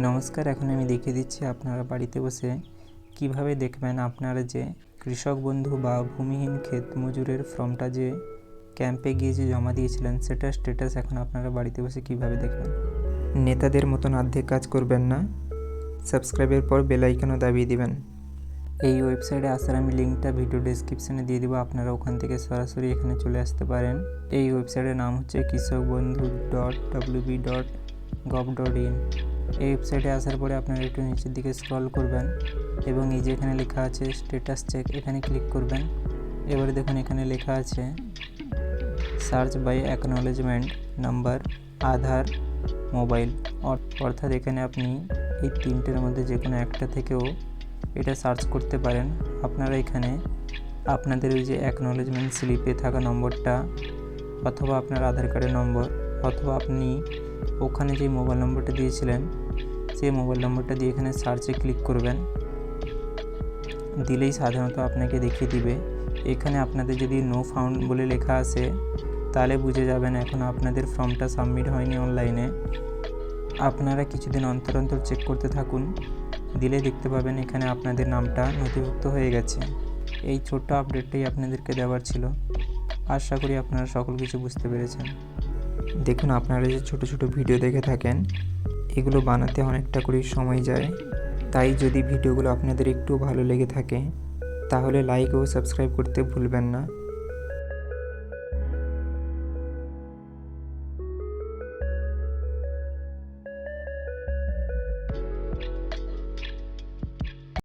নমস্কার, এখন আমি দেখিয়ে দিচ্ছি আপনারা বাড়িতে বসে কিভাবে দেখবেন আপনারা যে কৃষক বন্ধু বা ভূমিহীন ক্ষেত মজুরের ফর্মটা যে ক্যাম্পে গিয়ে যে জমা দিয়েছিলেন সেটার স্ট্যাটাস এখন আপনারা বাড়িতে বসে কিভাবে দেখবেন। নেতাদের মতন অর্ধেক কাজ করবেন না, সাবস্ক্রাইবের পর বেল আইকনও দাবিয়ে দিবেন। এই ওয়েবসাইটে আসার আমি লিঙ্কটা ভিডিও ডেসক্রিপশনে দিয়ে দেবো, আপনারা ওখান থেকে সরাসরি এখানে চলে আসতে পারেন। এই ওয়েবসাইটের নাম হচ্ছে kishokbandhu.wb.gov.in। এই ওয়েবসাইটে আসার পরে আপনারা একটু নিচের দিকে স্ক্রল করবেন এবং এই যে এখানে লেখা আছে স্ট্যাটাস চেক, এখানে ক্লিক করবেন। এবারে দেখুন এখানে লেখা আছে search by acknowledgement number, Aadhaar, mobile. অর্থাৎ এখানে আপনি এই তিনটের মধ্যে যে কোনো একটা থেকেও এটা সার্চ করতে পারেন। আপনারা এখানে আপনাদের ওই যে অ্যাকনোলেজমেন্ট স্লিপে থাকা নম্বরটা অথবা আপনার আধার কার্ডের নম্বর অথবা আপনি ওখানে যে মোবাইল নম্বরটা দিয়েছিলেন সেই মোবাইল নম্বরটা দিয়ে এখানে সার্চে ক্লিক করবেন। দিলেই সাধারণত আপনাকে দেখিয়ে দিবে। এখানে আপনাদের যদি নো ফাউন্ড বলে লেখা আসে তাহলে বুঝে যাবেন এখন আপনাদের ফর্মটা সাবমিট হয়নি অনলাইনে। আপনারা কিছুদিন অন্তর অন্তর চেক করতে থাকুন, দিলে দেখতে পাবেন এখানে আপনাদের নামটা নথিভুক্ত হয়ে গেছে। এই ছোট্ট আপডেটটাই আপনাদেরকে দেওয়ার ছিল। আশা করি আপনারা সকল কিছু বুঝতে পেরেছেন। দেখুন, আপনারা যে ছোট ছোট ভিডিও দেখে থাকেন এগুলো বানাতে অনেকটা করে সময় যায়, তাই যদি ভিডিওগুলো আপনাদের একটু ভালো লেগে থাকে তাহলে লাইক ও সাবস্ক্রাইব করতে ভুলবেন না।